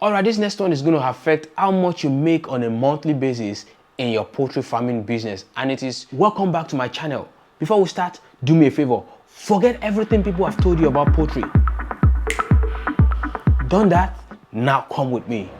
Alright, this next one is going to affect how much you make on a monthly basis in your poultry farming business, and it is welcome back to my channel. Before we start, do me a favor, forget everything people have told you about poultry. Done that? Now come with me.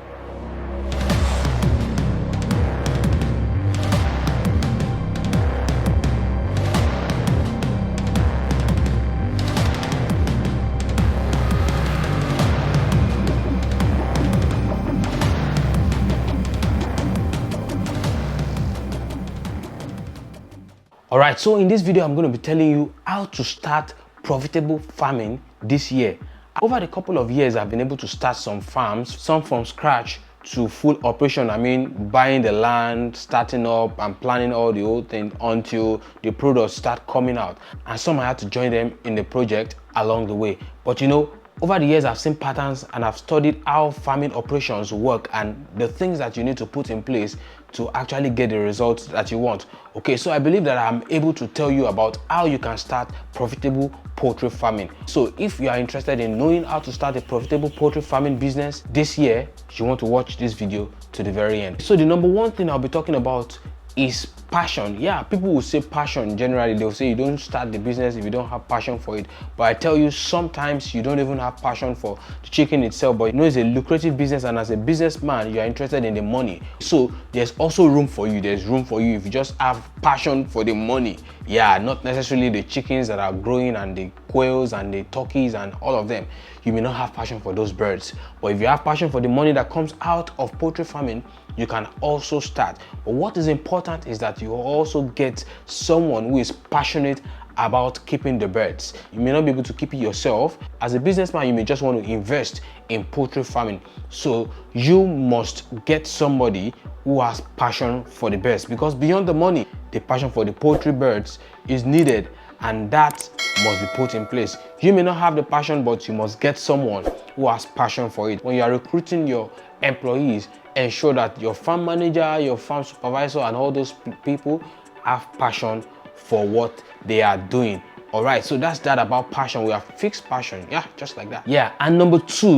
Alright, so in this video, I'm going to be telling you how to start profitable farming this year. Over the couple of years, I've been able to start some farms, some from scratch to full operation. I mean, buying the land, starting up and planning all the whole thing until the products start coming out. And some I had to join them in the project along the way. But you know, over the years, I've seen patterns and I've studied how farming operations work and the things that you need to put in place to actually get the results that you want. Okay, so I believe that I'm able to tell you about how you can start profitable poultry farming. So if you are interested in knowing how to start a profitable poultry farming business this year, you want to watch this video to the very end. So the number one thing I'll be talking about is passion. Yeah, people will say passion generally. They'll say you don't start the business if you don't have passion for it. But I tell you, sometimes you don't even have passion for the chicken itself, but you know it's a lucrative business, and as a businessman, you are interested in the money. So there's also room for you. There's room for you if you just have passion for the money. Yeah, not necessarily the chickens that are growing and the quails and the turkeys and all of them. You may not have passion for those birds, but if you have passion for the money that comes out of poultry farming, you can also start. But what is important is that you also get someone who is passionate about keeping the birds. You may not be able to keep it yourself. As a businessman, you may just want to invest in poultry farming. So you must get somebody who has passion for the birds, because beyond the money, the passion for the poultry birds is needed, and that must be put in place. You may not have the passion, but you must get someone who has passion for it. When you are recruiting your employees, ensure that your farm manager, your farm supervisor, and all those people have passion for what they are doing. All right, so that's that about passion. We have fixed passion, yeah, just like that. Yeah, and number two,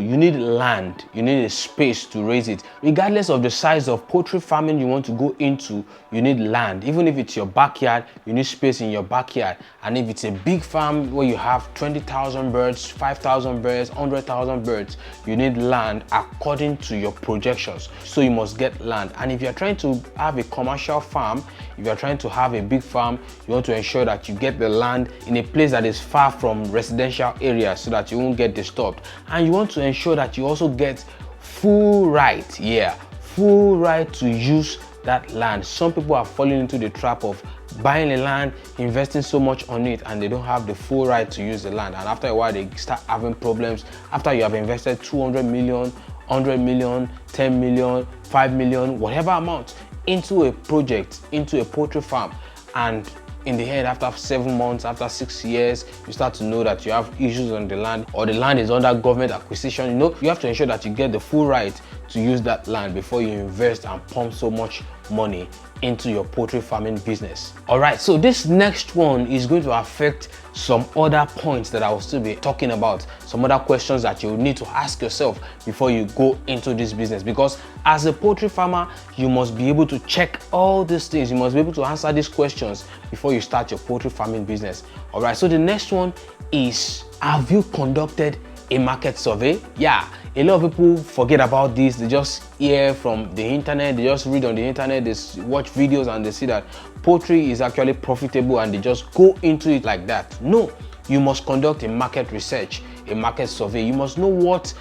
you need land. You need a space to raise it. Regardless of the size of poultry farming you want to go into, you need land. Even if it's your backyard, you need space in your backyard. And if it's a big farm where you have 20,000 birds, 5,000 birds, 100,000 birds, you need land according to your projections. So you must get land. And if you're trying to have a commercial farm, if you're trying to have a big farm, you want to ensure that you get the land in a place that is far from residential areas so that you won't get disturbed. And you want to ensure that you also get full right to use that land. Some people are falling into the trap of buying a land, investing so much on it, and they don't have the full right to use the land. And after a while, they start having problems. After you have invested 200 million, 100 million, 10 million, 5 million, whatever amount into a project, into a poultry farm, and in the end, after 7 months, after 6 years, you start to know that you have issues on the land, or the land is under government acquisition. You know, you have to ensure that you get the full right to use that land before you invest and pump so much money into your poultry farming business. All right, so this next one is going to affect some other points that I will still be talking about, some other questions that you need to ask yourself before you go into this business. Because as a poultry farmer, you must be able to check all these things. You must be able to answer these questions before you start your poultry farming business. All right, so the next one is, have you conducted a market survey? Yeah, a lot of people forget about this. They just hear from the internet, they just read on the internet, they watch videos, and they see that poultry is actually profitable and they just go into it like that. No, you must conduct a market research, a market survey. You must know what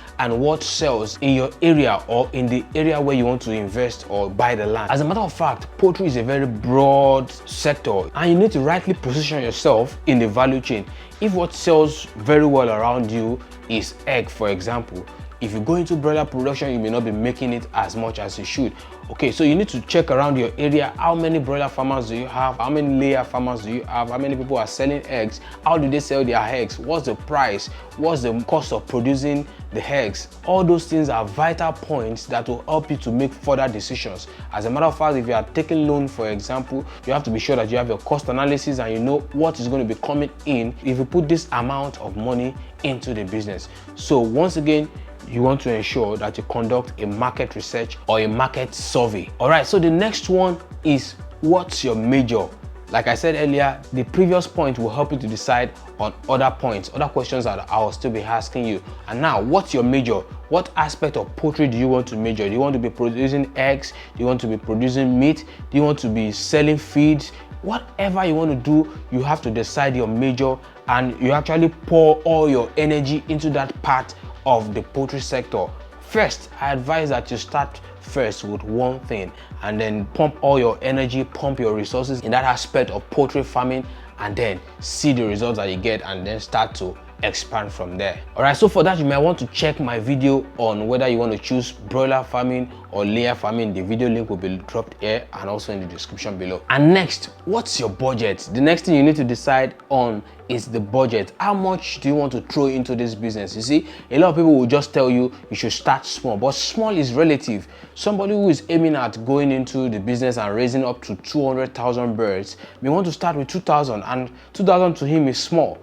sells in your area or in the area where you want to invest or buy the land. As a matter of fact, poultry is a very broad sector, and you need to rightly position yourself in the value chain. If what sells very well around you is egg, for example, if you go into broiler production, you may not be making it as much as you should. Okay, so you need to check around your area. How many broiler farmers do you have? How many layer farmers do you have? How many people are selling eggs? How do they sell their eggs? What's the price? What's the cost of producing the eggs? All those things are vital points that will help you to make further decisions. As a matter of fact, if you are taking loan, for example, you have to be sure that you have your cost analysis and you know what is going to be coming in if you put this amount of money into the business. So once again, you want to ensure that you conduct a market research or a market survey. All right, so the next one is, what's your major? Like I said earlier, the previous point will help you to decide on other points, other questions that I will still be asking you. And now, what's your major? What aspect of poultry do you want to major? Do you want to be producing eggs? Do you want to be producing meat? Do you want to be selling feeds? Whatever you want to do, you have to decide your major, and you actually pour all your energy into that part of the poultry sector. First, I advise that you start first with one thing and then pump all your energy, pump your resources in that aspect of poultry farming, and then see the results that you get and then start to expand from there. All right, so for that, you might want to check my video on whether you want to choose broiler farming or layer farming. The video link will be dropped here and also in the description below. And next, what's your budget? The next thing you need to decide on is the budget. How much do you want to throw into this business? You see, a lot of people will just tell you you should start small, but small is relative. Somebody who is aiming at going into the business and raising up to 200,000 birds may want to start with 2,000, and 2,000 to him is small.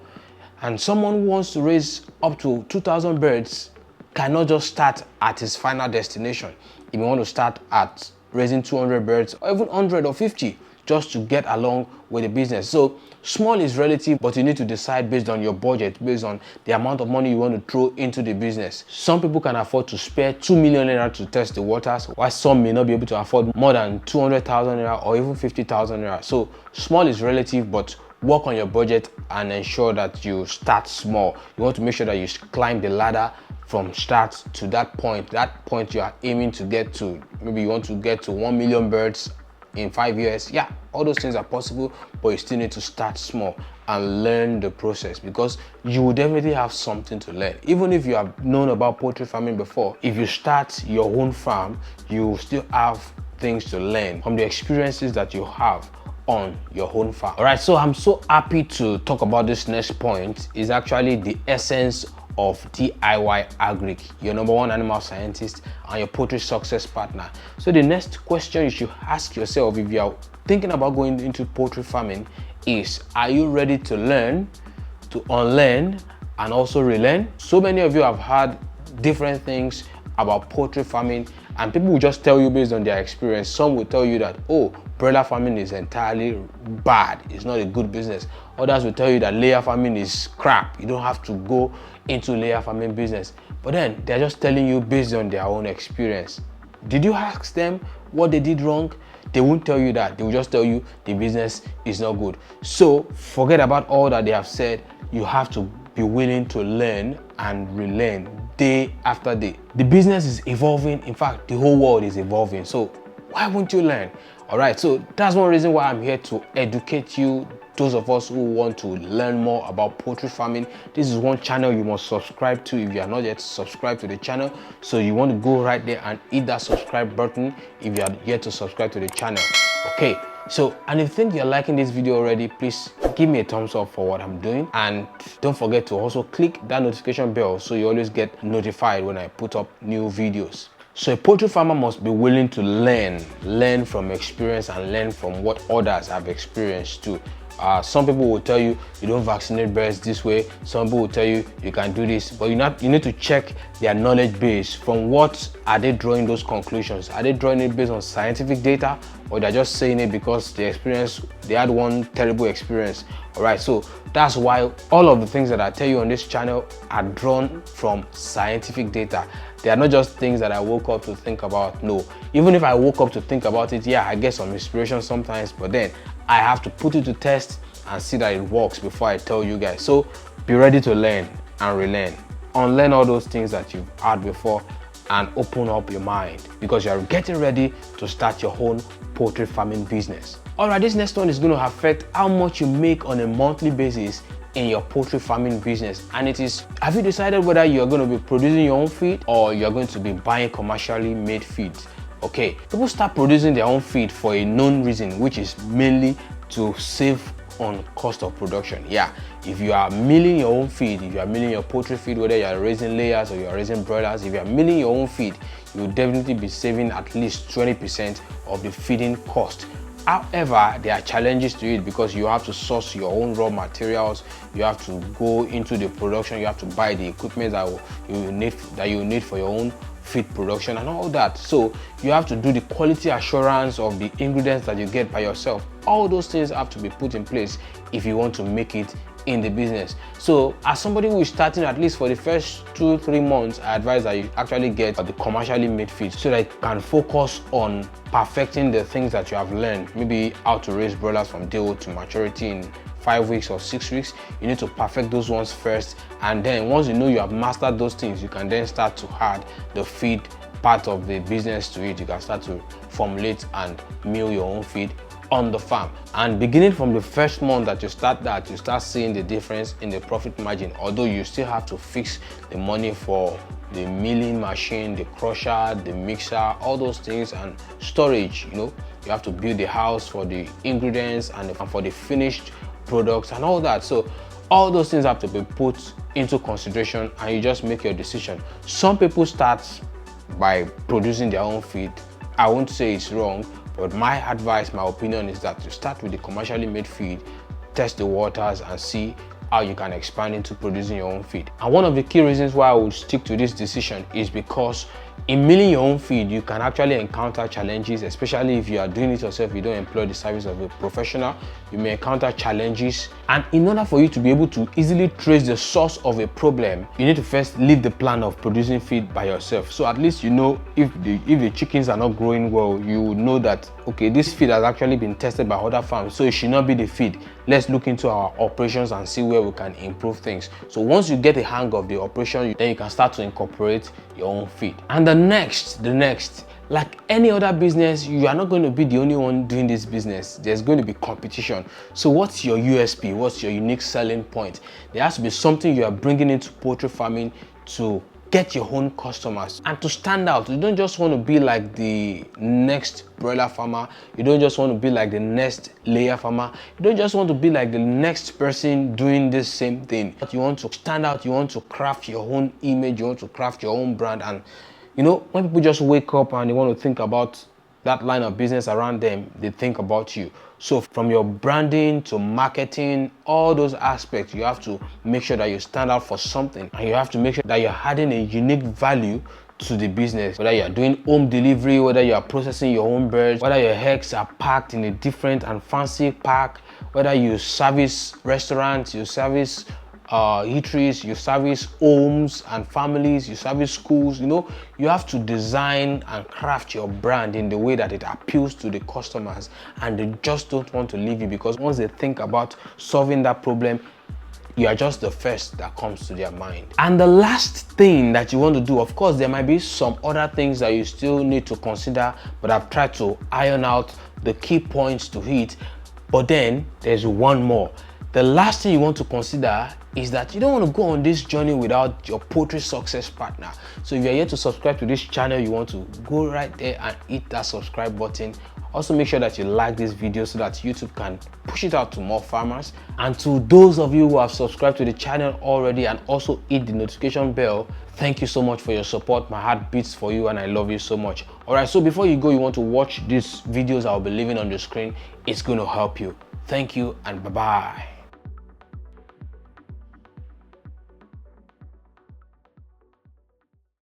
And someone who wants to raise up to 2,000 birds cannot just start at his final destination. He may want to start at raising 200 birds or even 100 or 50 just to get along with the business. So small is relative, but you need to decide based on your budget, based on the amount of money you want to throw into the business. Some people can afford to spare 2 million naira to test the waters, while some may not be able to afford more than 200,000 naira or even 50,000 naira. So small is relative, but work on your budget and ensure that you start small. You want to make sure that you climb the ladder from start to that point you are aiming to get to. Maybe you want to get to 1 million birds in 5 years. Yeah, all those things are possible, but you still need to start small and learn the process, because you will definitely have something to learn. Even if you have known about poultry farming before, if you start your own farm, you will still have things to learn from the experiences that you have on your own farm. All right, so I'm so happy to talk about this next point. Is actually the essence of DIY Agric, your #1 animal scientist and your poultry success partner. So the next question you should ask yourself if you are thinking about going into poultry farming is, are you ready to learn, to unlearn, and also relearn? So many of you have heard different things about poultry farming, and people will just tell you based on their experience. Some will tell you that, oh, broiler farming is entirely bad, it's not a good business. Others will tell you that layer farming is crap, you don't have to go into layer farming business. But then they're just telling you based on their own experience. Did you ask them what they did wrong? They won't tell you that. They will just tell you the business is not good. So forget about all that they have said. You have to be willing to learn and relearn day after day. The business is evolving. In fact, the whole world is evolving. So why won't you learn? All right, so that's one reason why I'm here to educate you, those of us who want to learn more about poultry farming. This is one channel you must subscribe to if you are not yet subscribed to the channel. So you want to go right there and hit that subscribe button if you are yet to subscribe to the channel. Okay, so, and if you think you're liking this video already, please give me a thumbs up for what I'm doing, and don't forget to also click that notification bell so you always get notified when I put up new videos. So a poultry farmer must be willing to learn from experience and learn from what others have experienced too. Some people will tell you you don't vaccinate birds this way. Some people will tell you you can do this, but you need to check their knowledge base. From what are they drawing those conclusions? Are they drawing it based on scientific data, or they're just saying it because they had one terrible experience? All right, so that's why all of the things that I tell you on this channel are drawn from scientific data. They are not just things that I woke up to think about. No, even if I woke up to think about it, yeah, I get some inspiration sometimes, but then I have to put it to test and see that it works before I tell you guys. So be ready to learn and relearn. Unlearn all those things that you've had before and open up your mind, because you're getting ready to start your own poultry farming business. All right, this next one is going to affect how much you make on a monthly basis in your poultry farming business, and it is, have you decided whether you're going to be producing your own feed or you're going to be buying commercially made feeds? Okay, people start producing their own feed for a known reason, which is mainly to save on cost of production. Yeah, if you are milling your own feed, if you are milling your poultry feed, whether you are raising layers or you are raising broilers, if you are milling your own feed, you will definitely be saving at least 20% of the feeding cost However, there are challenges to it because you have to source your own raw materials, you have to go into the production, you have to buy the equipment that you need for your own feed production and all that. So you have to do the quality assurance of the ingredients that you get by yourself. All those things have to be put in place if you want to make it in the business. So as somebody who is starting, at least for the first 2-3 months, I advise that you actually get the commercially made feed so that you can focus on perfecting the things that you have learned. Maybe how to raise broilers from day old to maturity in 5 weeks or 6 weeks. You need to perfect those ones first, and then once you know you have mastered those things, you can then start to add the feed part of the business to it. You can start to formulate and mill your own feed on the farm, and beginning from the first month that you start seeing the difference in the profit margin. Although you still have to fix the money for the milling machine, the crusher, the mixer, all those things, and storage. You have to build the house for the ingredients and for the finished products and all that. So all those things have to be put into consideration, and you just make your decision. Some people start by producing their own feed. I won't say it's wrong, but my advice, my opinion is that you start with the commercially made feed, test the waters, and see how you can expand into producing your own feed. And one of the key reasons why I would stick to this decision is because in milling your own feed, you can actually encounter challenges, especially if you are doing it yourself, you don't employ the service of a professional. You may encounter challenges, and in order for you to be able to easily trace the source of a problem, you need to first leave the plan of producing feed by yourself. So at least you know if the chickens are not growing well, you know that, okay, this feed has actually been tested by other farms, so it should not be the feed. Let's look into our operations and see where we can improve things. So once you get a hang of the operation, then you can start to incorporate your own feed. And the next, like any other business, you are not going to be the only one doing this business. There's going to be competition. So what's your USP? What's your unique selling point? There has to be something you are bringing into poultry farming to get your own customers and to stand out. You don't just want to be like the next broiler farmer. You don't just want to be like the next layer farmer. You don't just want to be like the next person doing this same thing. But you want to stand out. You want to craft your own image. You want to craft your own brand. And when people just wake up and they want to think about that line of business around them, they think about you. So from your branding to marketing, all those aspects, you have to make sure that you stand out for something, and you have to make sure that you're adding a unique value to the business. Whether you're doing home delivery, whether you're processing your own birds, whether your eggs are packed in a different and fancy pack, whether you service restaurants, you service eateries, you service homes and families, you service schools. You have to design and craft your brand in the way that it appeals to the customers, and they just don't want to leave you, because once they think about solving that problem, you are just the first that comes to their mind. And the last thing that you want to do, of course, there might be some other things that you still need to consider, but I've tried to iron out the key points to it. But then there's one more. The last thing you want to consider is that you don't want to go on this journey without your poultry success partner. So if you're yet to subscribe to this channel, you want to go right there and hit that subscribe button. Also make sure that you like this video so that YouTube can push it out to more farmers. And to those of you who have subscribed to the channel already and also hit the notification bell, thank you so much for your support. My heart beats for you and I love you so much. Alright, so before you go, you want to watch these videos I'll be leaving on the screen. It's going to help you. Thank you and bye-bye.